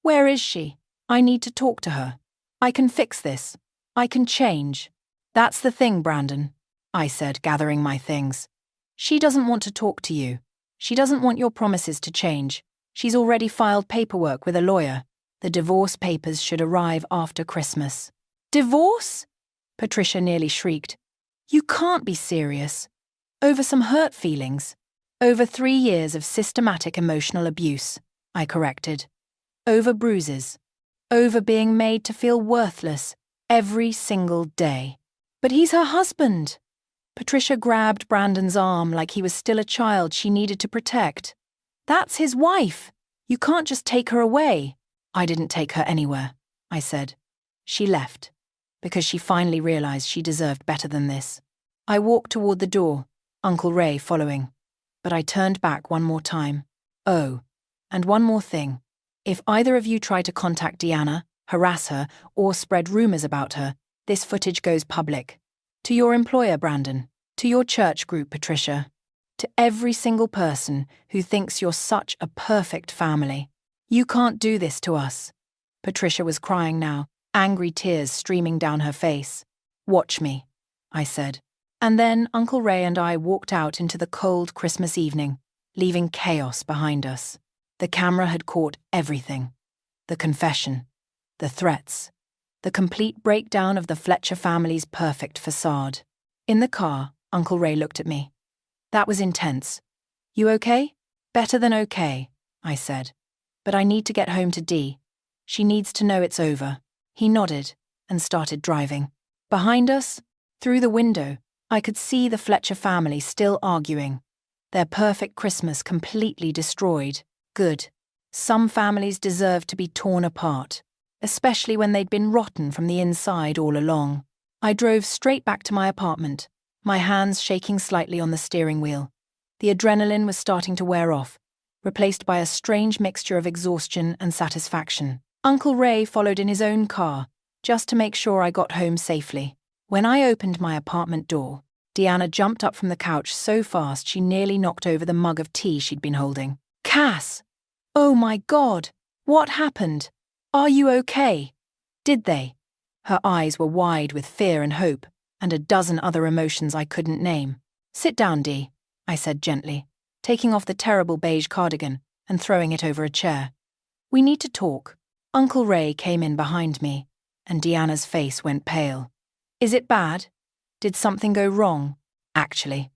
[SPEAKER 1] Where is she? I need to talk to her. I can fix this. I can change. That's the thing, Brandon, I said, gathering my things. She doesn't want to talk to you. She doesn't want your promises to change. She's already filed paperwork with a lawyer. The divorce papers should arrive after Christmas. Divorce? Patricia nearly shrieked. You can't be serious. Over some hurt feelings. Over 3 years of systematic emotional abuse, I corrected. Over bruises. Over being made to feel worthless every single day. But he's her husband. Patricia grabbed Brandon's arm like he was still a child she needed to protect. That's his wife. You can't just take her away. I didn't take her anywhere, I said. She left, because she finally realized she deserved better than this. I walked toward the door, Uncle Ray following. But I turned back one more time. Oh, and one more thing. If either of you try to contact Deanna, harass her, or spread rumors about her, this footage goes public. To your employer, Brandon. To your church group, Patricia. To every single person who thinks you're such a perfect family. You can't do this to us. Patricia was crying now, angry tears streaming down her face. Watch me, I said. And then Uncle Ray and I walked out into the cold Christmas evening, leaving chaos behind us. The camera had caught everything. The confession, the threats, the complete breakdown of the Fletcher family's perfect facade. In the car, Uncle Ray looked at me. That was intense. You okay? Better than okay, I said. But I need to get home to Dee. She needs to know it's over. He nodded and started driving. Behind us, through the window, I could see the Fletcher family still arguing. Their perfect Christmas completely destroyed. Good. Some families deserve to be torn apart, especially when they'd been rotten from the inside all along. I drove straight back to my apartment, my hands shaking slightly on the steering wheel. The adrenaline was starting to wear off, replaced by a strange mixture of exhaustion and satisfaction. Uncle Ray followed in his own car, just to make sure I got home safely. When I opened my apartment door, Deanna jumped up from the couch so fast she nearly knocked over the mug of tea she'd been holding. Cass! Oh my God! What happened? Are you okay? Did they? Her eyes were wide with fear and hope, and a dozen other emotions I couldn't name. Sit down, Dee, I said gently, taking off the terrible beige cardigan and throwing it over a chair. We need to talk. Uncle Ray came in behind me, and Deanna's face went pale. Is it bad? Did something go wrong? Actually,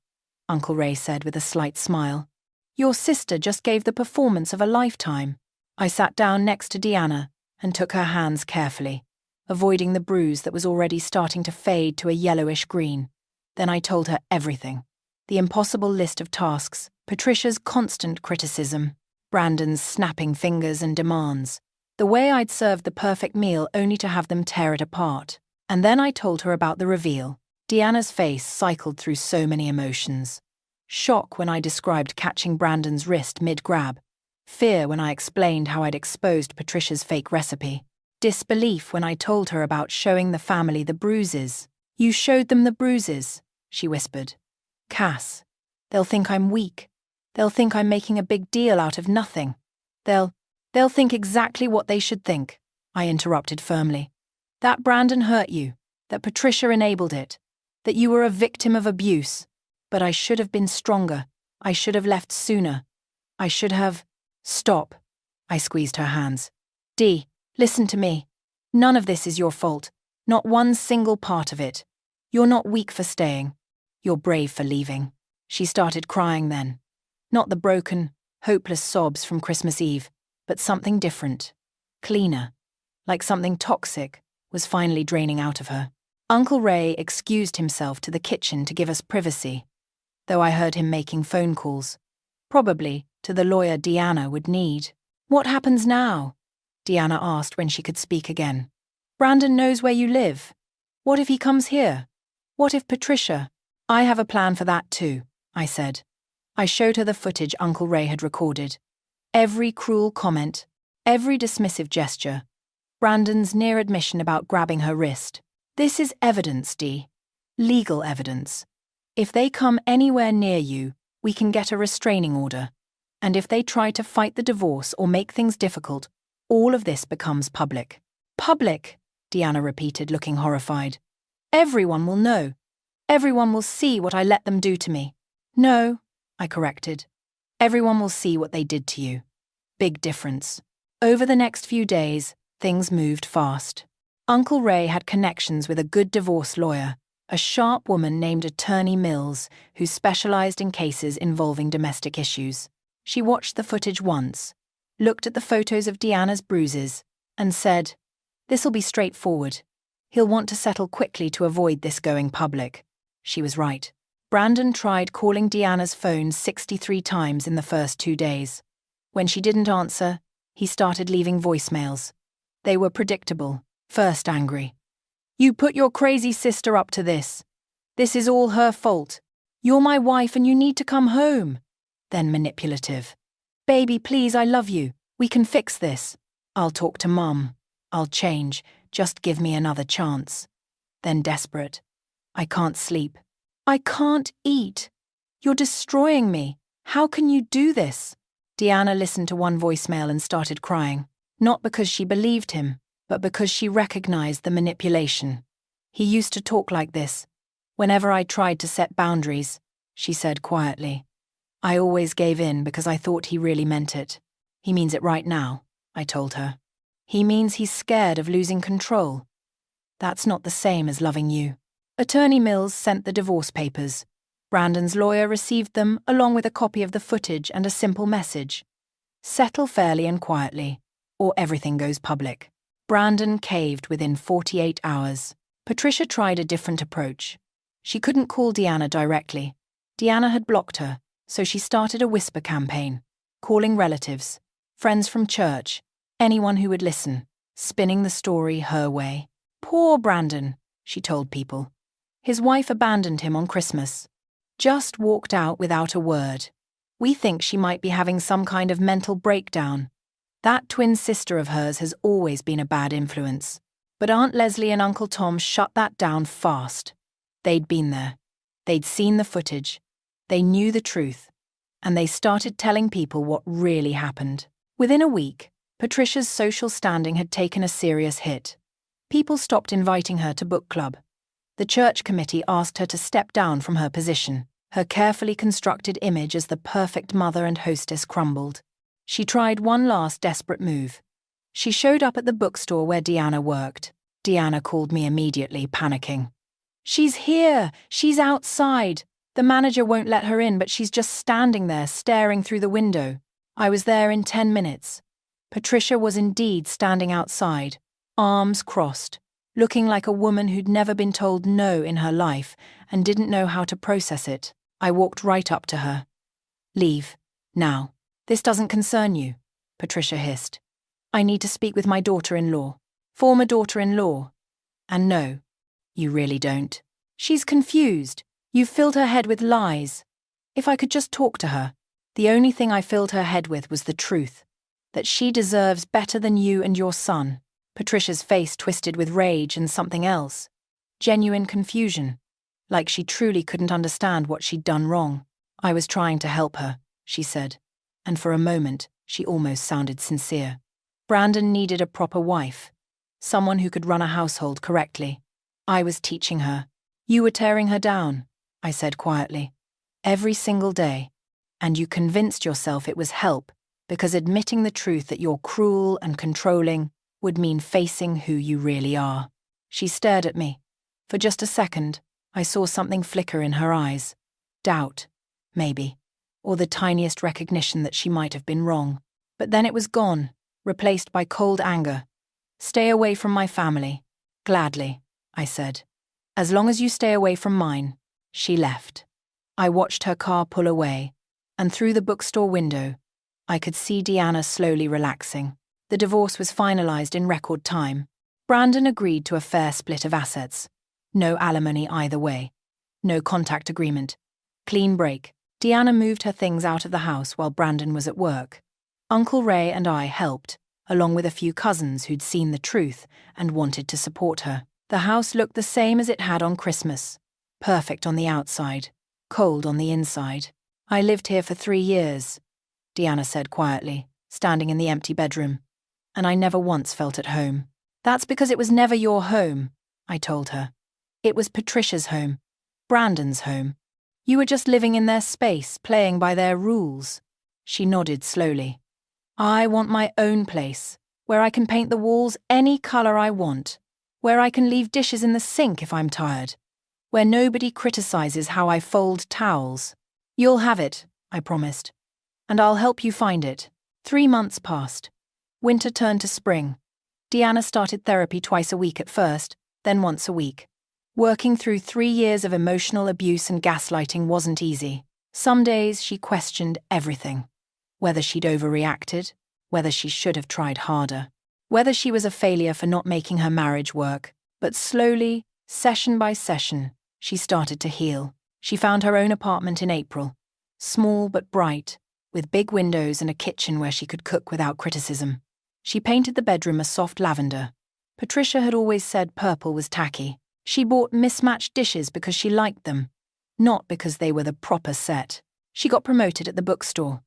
[SPEAKER 1] Uncle Ray said with a slight smile. Your sister just gave the performance of a lifetime. I sat down next to Deanna and took her hands carefully, avoiding the bruise that was already starting to fade to a yellowish green. Then I told her everything. The impossible list of tasks, Patricia's constant criticism, Brandon's snapping fingers and demands, the way I'd served the perfect meal only to have them tear it apart. And then I told her about the reveal. Deanna's face cycled through so many emotions. Shock when I described catching Brandon's wrist mid-grab, Fear when I explained how I'd exposed Patricia's fake recipe. Disbelief when I told her about showing the family the bruises. You showed them the bruises, she whispered. Cass, they'll think I'm weak. They'll think I'm making a big deal out of nothing. They'll think exactly what they should think, I interrupted firmly. That Brandon hurt you, that Patricia enabled it, that you were a victim of abuse. But I should have been stronger. I should have left sooner. I should have... Stop. I squeezed her hands. Dee, listen to me. None of this is your fault. Not one single part of it. You're not weak for staying. You're brave for leaving. She started crying then. Not the broken, hopeless sobs from Christmas Eve, but something different. Cleaner. Like something toxic was finally draining out of her. Uncle Ray excused himself to the kitchen to give us privacy, though I heard him making phone calls. Probably to the lawyer Deanna would need. What happens now? Deanna asked when she could speak again. Brandon knows where you live. What if he comes here? What if Patricia? I have a plan for that too, I said. I showed her the footage Uncle Ray had recorded. Every cruel comment, every dismissive gesture, Brandon's near admission about grabbing her wrist. This is evidence, Dee. Legal evidence. If they come anywhere near you, we can get a restraining order. And if they try to fight the divorce or make things difficult, all of this becomes public. Public, Deanna repeated, looking horrified. Everyone will know. Everyone will see what I let them do to me. No, I corrected. Everyone will see what they did to you. Big difference. Over the next few days, things moved fast. Uncle Ray had connections with a good divorce lawyer, a sharp woman named Attorney Mills, who specialized in cases involving domestic issues. She watched the footage once, looked at the photos of Deanna's bruises, and said, "This'll be straightforward. He'll want to settle quickly to avoid this going public." She was right. Brandon tried calling Deanna's phone 63 times in the first 2 days. When she didn't answer, he started leaving voicemails. They were predictable, first angry. "You put your crazy sister up to this. This is all her fault. You're my wife and you need to come home." Then manipulative. "Baby, please, I love you. We can fix this. I'll talk to Mum. I'll change. Just give me another chance." Then desperate. "I can't sleep. I can't eat. You're destroying me. How can you do this?" Deanna listened to one voicemail and started crying, not because she believed him, but because she recognized the manipulation. "He used to talk like this. Whenever I tried to set boundaries," she said quietly. "I always gave in because I thought he really meant it. He means it right now," I told her. "He means he's scared of losing control. That's not the same as loving you." Attorney Mills sent the divorce papers. Brandon's lawyer received them along with a copy of the footage and a simple message. "Settle fairly and quietly, or everything goes public." Brandon caved within 48 hours. Patricia tried a different approach. She couldn't call Deanna directly. Deanna had blocked her, so she started a whisper campaign, calling relatives, friends from church, anyone who would listen, spinning the story her way. "Poor Brandon," she told people. "His wife abandoned him on Christmas. Just walked out without a word. We think she might be having some kind of mental breakdown. That twin sister of hers has always been a bad influence. But Aunt Leslie and Uncle Tom shut that down fast. They'd been there. They'd seen the footage. They knew the truth. And they started telling people what really happened." Within a week, Patricia's social standing had taken a serious hit. People stopped inviting her to book club. The church committee asked her to step down from her position. Her carefully constructed image as the perfect mother and hostess crumbled. She tried one last desperate move. She showed up at the bookstore where Deanna worked. Deanna called me immediately, panicking. "She's here! She's outside! The manager won't let her in, but she's just standing there, staring through the window." I was there in 10 minutes. Patricia was indeed standing outside, arms crossed, looking like a woman who'd never been told no in her life and didn't know how to process it. I walked right up to her. "Leave. Now. This doesn't concern you," Patricia hissed. "I need to speak with my daughter-in-law. Former daughter-in-law. And no, you really don't. She's confused. You've filled her head with lies. If I could just talk to her." The only thing I filled her head with was the truth, that she deserves better than you and your son. Patricia's face twisted with rage and something else. Genuine confusion, like she truly couldn't understand what she'd done wrong. I was trying to help her, she said, and for a moment she almost sounded sincere. Brandon needed a proper wife, someone who could run a household correctly. I was teaching her. You were tearing her down, I said quietly. Every single day. And you convinced yourself it was help because admitting the truth that you're cruel and controlling would mean facing who you really are. She stared at me. For just a second, I saw something flicker in her eyes. Doubt, maybe, or the tiniest recognition that she might have been wrong. But then it was gone, replaced by cold anger. Stay away from my family. Gladly, I said. As long as you stay away from mine. She left. I watched her car pull away, and through the bookstore window, I could see Deanna slowly relaxing. The divorce was finalized in record time. Brandon agreed to a fair split of assets. No alimony either way. No contact agreement. Clean break. Deanna moved her things out of the house while Brandon was at work. Uncle Ray and I helped, along with a few cousins who'd seen the truth and wanted to support her. The house looked the same as it had on Christmas. Perfect on the outside, cold on the inside. I lived here for 3 years, Deanna said quietly, standing in the empty bedroom. And I never once felt at home. That's because it was never your home, I told her. It was Patricia's home, Brandon's home. You were just living in their space, playing by their rules. She nodded slowly. I want my own place, where I can paint the walls any color I want, where I can leave dishes in the sink if I'm tired, where nobody criticizes how I fold towels. You'll have it, I promised, and I'll help you find it. 3 months passed. Winter turned to spring. Deanna started therapy twice a week at first, then once a week. Working through 3 years of emotional abuse and gaslighting wasn't easy. Some days she questioned everything. Whether she'd overreacted, whether she should have tried harder, whether she was a failure for not making her marriage work. But slowly, session by session, she started to heal. She found her own apartment in April. Small but bright, with big windows and a kitchen where she could cook without criticism. She painted the bedroom a soft lavender. Patricia had always said purple was tacky. She bought mismatched dishes because she liked them, not because they were the proper set. She got promoted at the bookstore.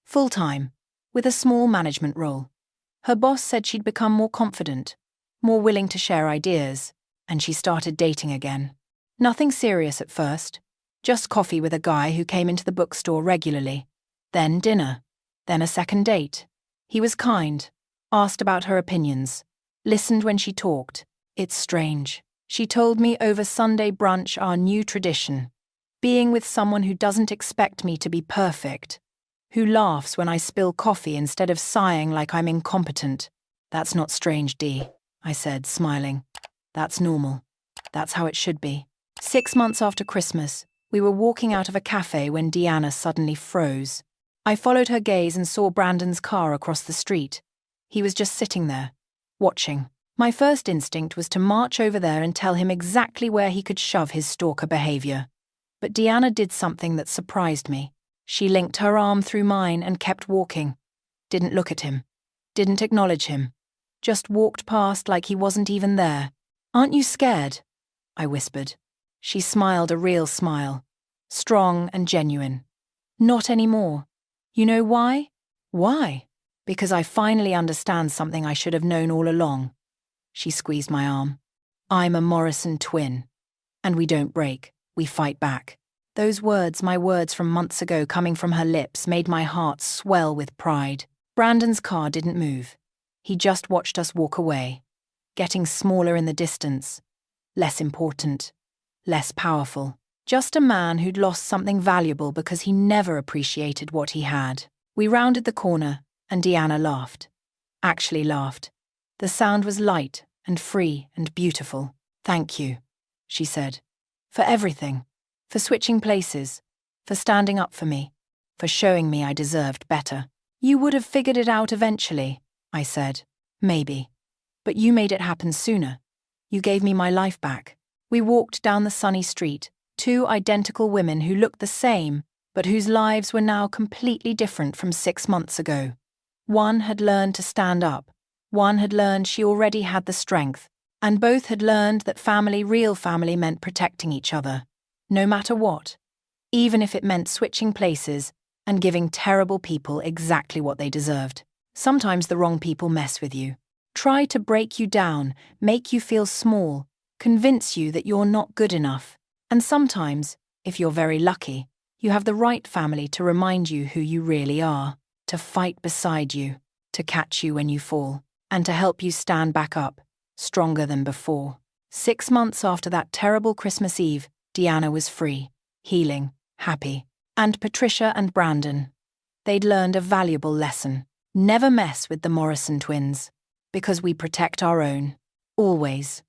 [SPEAKER 1] Full-time, with a small management role. Her boss said she'd become more confident, more willing to share ideas, and she started dating again. Nothing serious at first, just coffee with a guy who came into the bookstore regularly. Then dinner, then a second date. He was kind, asked about her opinions, listened when she talked. It's strange. She told me over Sunday brunch our new tradition, being with someone who doesn't expect me to be perfect, who laughs when I spill coffee instead of sighing like I'm incompetent. That's not strange, Dee, I said, smiling. That's normal. That's how it should be. 6 months after Christmas, we were walking out of a cafe when Deanna suddenly froze. I followed her gaze and saw Brandon's car across the street. He was just sitting there, watching. My first instinct was to march over there and tell him exactly where he could shove his stalker behavior. But Deanna did something that surprised me. She linked her arm through mine and kept walking. Didn't look at him. Didn't acknowledge him. Just walked past like he wasn't even there. Aren't you scared? I whispered. She smiled a real smile. Strong and genuine. Not anymore. You know why? Why? Because I finally understand something I should have known all along. She squeezed my arm. I'm a Morrison twin. And we don't break, we fight back. Those words, my words from months ago coming from her lips, made my heart swell with pride. Brandon's car didn't move. He just watched us walk away, getting smaller in the distance, less important, less powerful. Just a man who'd lost something valuable because he never appreciated what he had. We rounded the corner, and Deanna laughed. Actually laughed. The sound was light and free and beautiful. Thank you, she said. For everything. For switching places. For standing up for me. For showing me I deserved better. You would have figured it out eventually, I said. Maybe. But you made it happen sooner. You gave me my life back. We walked down the sunny street, 2 identical women who looked the same, but whose lives were now completely different from 6 months ago. One had learned to stand up, one had learned she already had the strength, and both had learned that family, real family, meant protecting each other, no matter what, even if it meant switching places and giving terrible people exactly what they deserved. Sometimes the wrong people mess with you, try to break you down, make you feel small, convince you that you're not good enough. And sometimes, if you're very lucky, you have the right family to remind you who you really are, to fight beside you, to catch you when you fall, and to help you stand back up, stronger than before. 6 months after that terrible Christmas Eve, Deanna was free, healing, happy. And Patricia and Brandon. They'd learned a valuable lesson. Never mess with the Morrison twins, because we protect our own. Always.